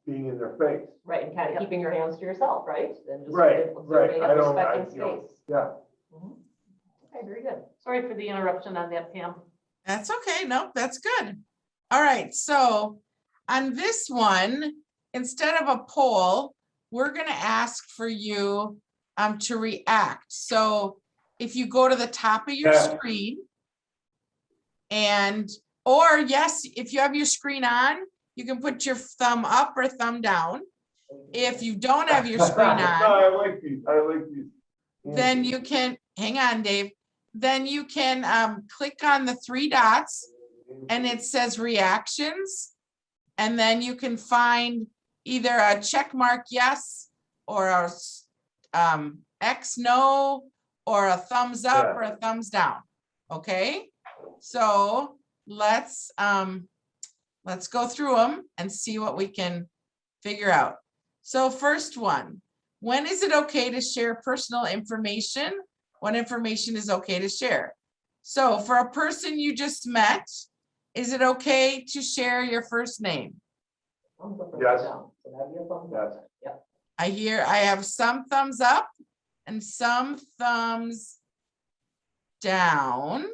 being in their face. Right, and kind of keeping your hands to yourself, right? And just Right, observing right. and I don't- respecting you know, space. Yeah. Okay, very good. Sorry for the interruption on that, Pam. That's okay. Nope, that's good. All right, so on this one, instead of a poll, we're gonna ask for you to react. So if you go to the top of your Yeah. screen or yes, if you have your screen on, you can put your thumb up or thumb down. If you don't have your screen No, on, I like these, then you can, hang on, Dave. Then you can click on the three dots and it says reactions. And then you can find either a check mark yes, or a X no, or a thumbs up Yeah. or a thumbs down. Okay, so let's go through them and see what we can figure out. So first one, when is it okay to share personal information? What information is okay to share? So for a person you just met, is it okay to share your first name? Yes. So that'd be a thumbs up. Yep. I have some thumbs up and some thumbs down.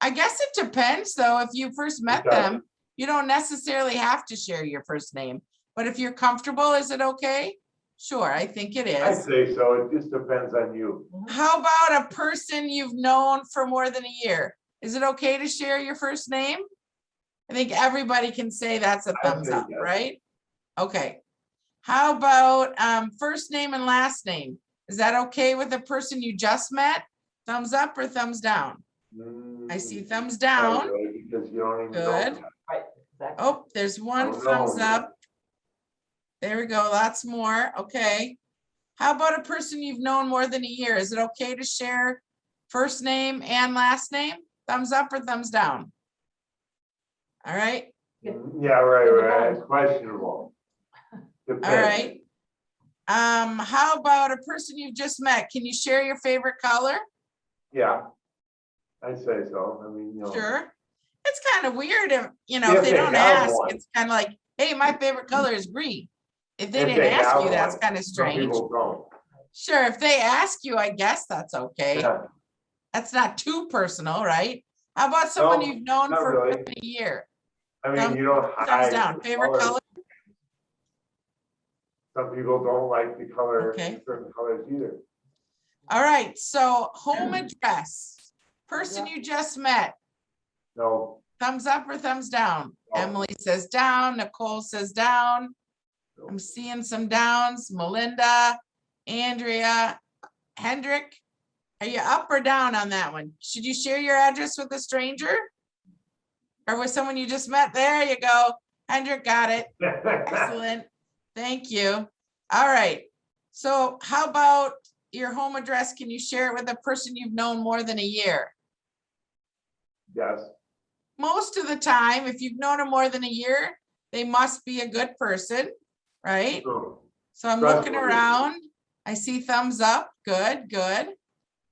I guess it depends though. If you first met It does. them, you don't necessarily have to share your first name. But if you're comfortable, is it okay? Sure, I think it I'd is. say so, it just depends on you. How about a person you've known for more than a year? Is it okay to share your first name? I think everybody can say that's a I'd thumbs say up, yes. right? Okay. How about first name and last name? Is that okay with a person you just met? Thumbs up or thumbs down? I see thumbs Not down. really, because you don't even know. Good. yet. Right, exactly. Oh, there's one Don't thumbs know. up. There we go, lots more, okay. How about a person you've known more than a year? Is it okay to share first name and last name? Thumbs up or thumbs down? All right, Yeah, right, It right, depends. it's questionable. all Depends. right. How about a person you've just met? Can you share your favorite color? Yeah, I'd say so, I mean, you know. Sure. It's kind of weird if, if If they they don't have ask, one. it's kind of like, hey, my favorite color is green. If they If didn't they ask have you, that's one. kind of Some strange. people don't. Sure, if they ask you, I guess that's okay. Yeah, That's not too personal, right? How about someone No, you've known not for more really. than a year? I mean, Thumbs you don't Thumbs hide. down, the favorite color? Some people don't like the color, Okay. certain colors either. All right, so home address, person you just met, No, thumbs up or thumbs down? No. Emily says down, Nicole says down. No. I'm seeing some downs, Melinda, Andrea, Hendrik. Are you up or down on that one? Should you share your address with a stranger? Or with someone you just met? There you go. Hendrik got it. Excellent. Thank you. All right. So how about your home address? Can you share it with a person you've known more than a year? yes, Most of the time, if you've known them more than a year, they must be a good person, right? true. So I'm looking Trustworthy. around. I see thumbs up. Good, good.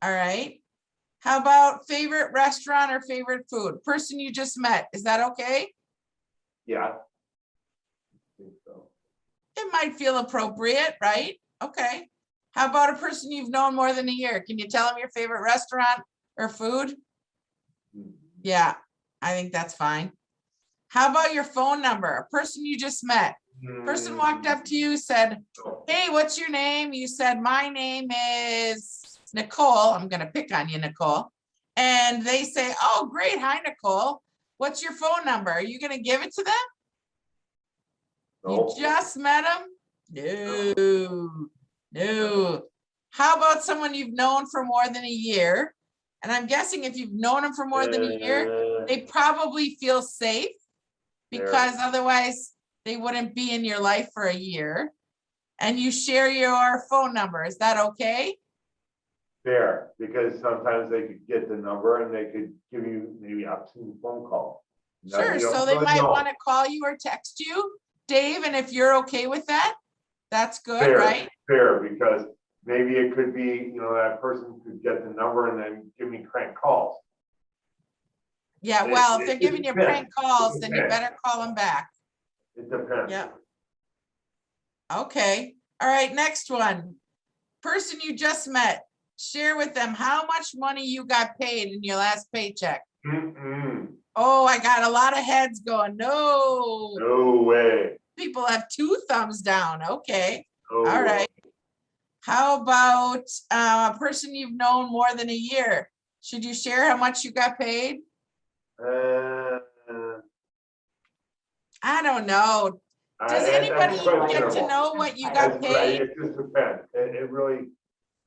All right. How about favorite restaurant or favorite food? Person you just met, is that okay? Yeah. I think so. It might feel appropriate, right? Okay. How about a person you've known more than a year? Can you tell them your favorite restaurant or food? Yeah, I think that's fine. How about your phone number? A person you just met. Person walked up to you, said, hey, what's your name? You said, my name is Nicole. I'm going to pick on you, Nicole. And they say, oh, great. Hi, Nicole. What's your phone number? Are you going to give it to them? No. You just met them? No, no. How about someone you've known for more than a year? And I'm guessing if you've known them for more than a year, they probably feel safe because otherwise they wouldn't be in your life for a year. And you share your phone number. Is that okay? Fair, because sometimes they could get the number and they could give you maybe up to a phone call. Now, Sure. you don't So they really might know. want to call you or text you, Dave. And if you're okay with that, that's good, Fair, right? fair, because maybe it could be, that person could get the number and then give me crank calls. Yeah. It- Well, if they're it giving you depends. prank calls, It then you depends. better call them back. It depends. Yeah. Okay. All right. Next one. Person you just met. Share with them how much money you got paid in your last paycheck. Mm-mm. Oh, I got a lot of heads going. No. No way. People have 2 thumbs down. Okay. No All way. right. How about a person you've known more than a year? Should you share how much you got paid? I don't know. Does anybody get to know what you got paid? It just depends. It really,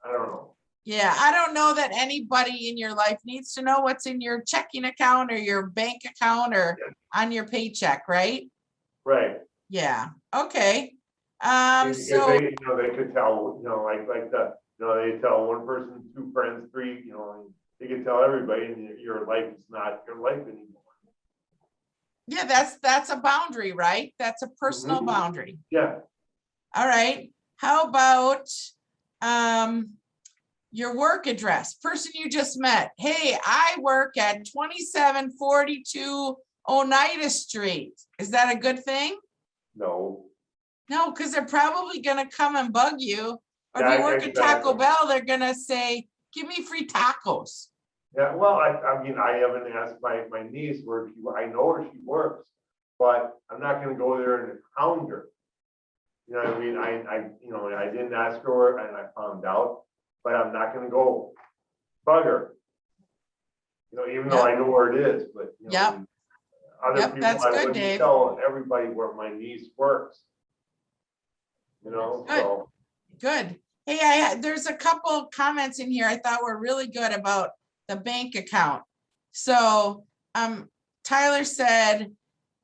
I don't know. Yeah, I don't know that anybody in your life needs to know what's in your checking account or your bank account or on your paycheck, right? Right. Yeah, okay. Because So, they, they could tell, like the, they tell one person, two friends, three, and they can tell everybody, and your life is not your life anymore. yeah, that's a boundary, right? That's a personal Mhm. boundary. Yeah. All right. How about your work address, person you just met? Hey, I work at 2742 Oneida Street. Is that a good thing? No. No, because they're probably gonna come and bug you. Or if Yeah, you work at Taco exactly. Bell, they're gonna say, give me free tacos. Yeah, well, I mean, I haven't asked my niece where I know where she works, but I'm not gonna go there and hound her. You know what I mean? I didn't ask her and I found out, but I'm not gonna go bug her. Even though I know where it is, but Yep. other Yep, people, that's I good, wouldn't Dave. tell everybody where my niece works. Good. So. Good. Hey, there's a couple comments in here I thought were really good about the bank account. So Tyler said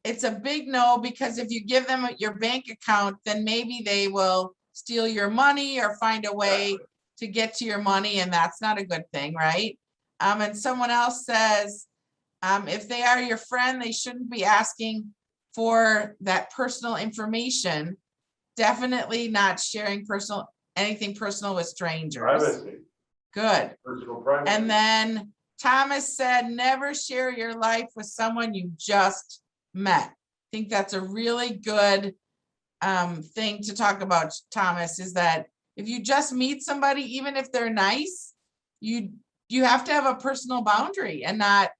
it's a big no, because if you give them your bank account, then maybe they will steal your money or find a way to get to your money, and that's not a good thing, right? And someone else says, if they are your friend, they shouldn't be asking for that personal information. Definitely not sharing anything personal with strangers. Privacy. Good. Personal privacy. And then Thomas said, never share your life with someone you just met. I think that's a really good thing to talk about, Thomas, is that if you just meet somebody, even if they're nice, you have to have a personal boundary and not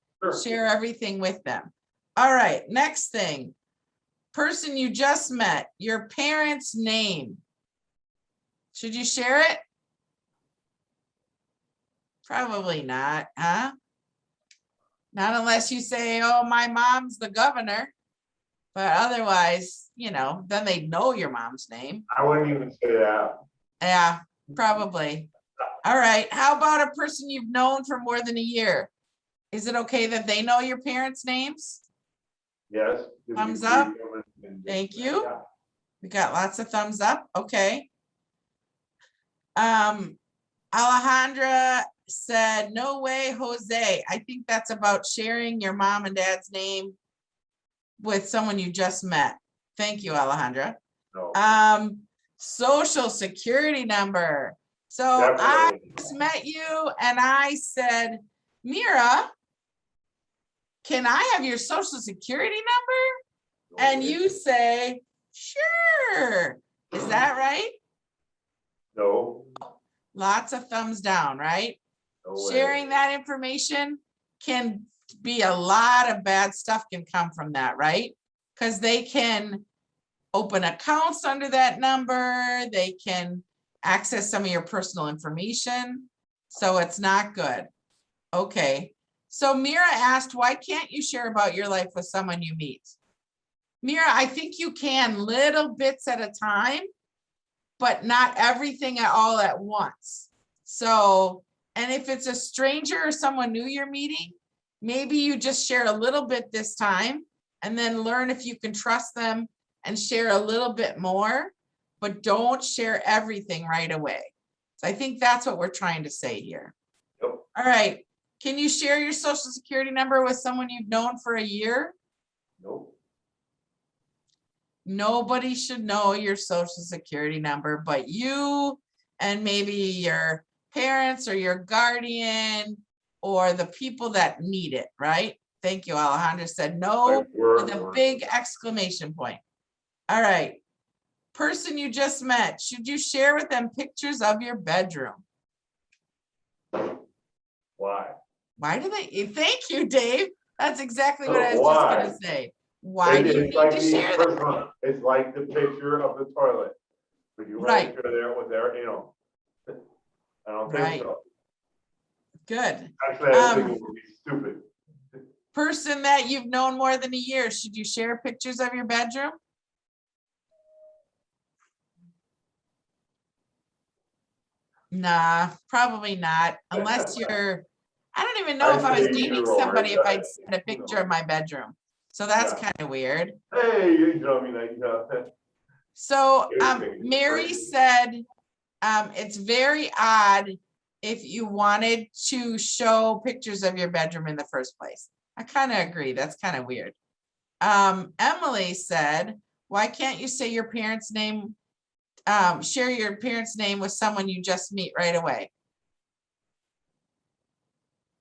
share everything with them. All right, next thing. Person you just met, your parents' name. Should you share it? Probably not, huh? Not unless you say, oh, my mom's the governor. But otherwise, then they'd know your mom's name. I wouldn't even say that. Yeah, probably. All right. How about a person you've known for more than a year? Is it okay that they know your parents' names? Yes. Thumbs up. Thank you. Yeah. We got lots of thumbs up. Okay. Alejandra said, no way, Jose. I think that's about sharing your mom and dad's name with someone you just met. Thank you, Alejandra. No. Social security number. So Definitely. I just met you and I said, Mira, can I have your social security number? And you say, sure. Is that right? No. Lots of thumbs down, right? No Sharing that information can be a lot of bad stuff can come from that, right? Because they can open accounts under that number. They can access some of your personal information. So it's not good. Okay. So Mira asked, why can't you share about your life with someone you meet? Mira, I think you can, little bits at a time, but not everything at all at once. So, and if it's a stranger or someone new you're meeting, maybe you just share a little bit this time and then learn if you can trust them and share a little bit more, but don't share everything right away. So I think that's what we're trying to say here. Yep. All right. Can you share your social security number with someone you've known for a year? Nope. Nobody should know your social security number but you and maybe your parents or your guardian or the people that need it, right? Thank you, Alejandra said no with a big exclamation point. All right. Person you just met, should you share with them pictures of your bedroom? Why? Why do they? Thank you, Dave. That's exactly what I was just going to say. Why do you need to share that? It's like the picture of the toilet. When you Right. share there with their, I don't Right. think so. Good. Actually, I think it would be stupid. Person that you've known more than a year, should you share pictures of your bedroom? Nah, probably not, unless you're, I don't even know if I was I'd say dating zero, somebody, if right? I'd send a picture of my bedroom. So that's Yeah. kind of weird. Hey, you know, I mean, like, you know. So, Everything is Mary crazy. said, it's very odd if you wanted to show pictures of your bedroom in the first place. I kind of agree. That's kind of weird. Emily said, why can't you say your parents' name, share your parents' name with someone you just meet right away?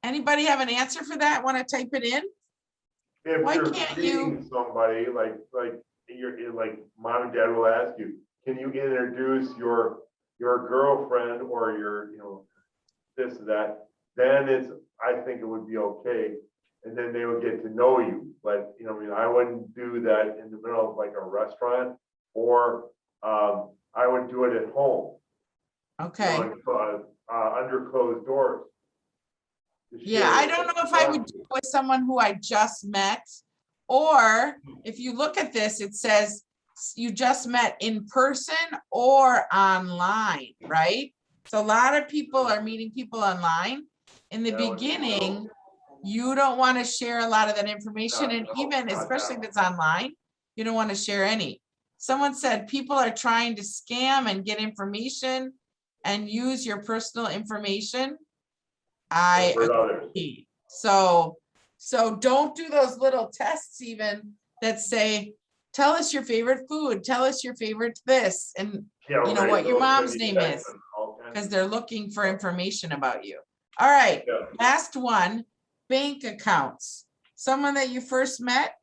Anybody have an answer for that? Want to type it in? If Why you're can't you- meeting somebody, like mom and dad will ask you, can you introduce your girlfriend or your, you know, this, that, then I think it would be okay. And then they would get to know you. But, you know, I mean, I wouldn't do that in the middle of like a restaurant, or I would do it at home. Okay. You know, under closed doors. Yeah, I don't know if I would do it with someone who I just met. Or if you look at this, it says you just met in person or online, right? So a lot of people are meeting people online. In the That would be beginning, you don't want to share a lot of that information, and even especially if it's online, you don't want to share any. Someone said people are trying to scam and get information and use your personal information. I agree. So don't do those little tests even that say, tell us your favorite food, tell us your favorite this, and Yeah, you know right, what your they'll mom's send you name texts is, and all kinds because of- they're looking for information about you. All right, Yeah. last one, bank accounts. Someone that you first met?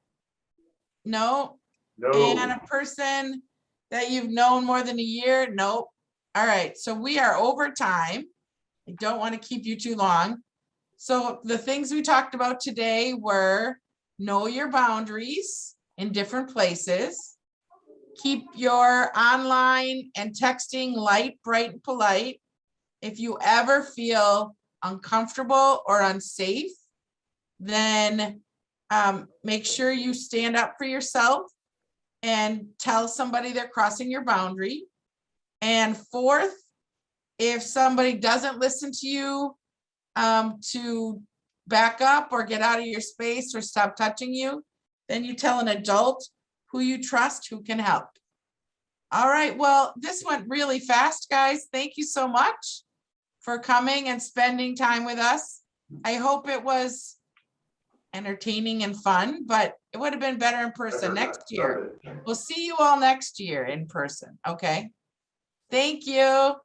No. And No, a person that you've known more than a year? Nope. All right, so we are over time. I don't want to keep you too long. So the things we talked about today were know your boundaries in different places. Keep your online and texting light, bright, and polite. If you ever feel uncomfortable or unsafe, then make sure you stand up for yourself and tell somebody they're crossing your boundary. And fourth, if somebody doesn't listen to you, to back up or get out of your space or stop touching you, then you tell an adult who you trust who can help. All right, well, this went really fast, guys. Thank you so much for coming and spending time with us. I hope it was entertaining and fun, but it would have been better in person next year. We'll see you all next year in person, okay? Thank you.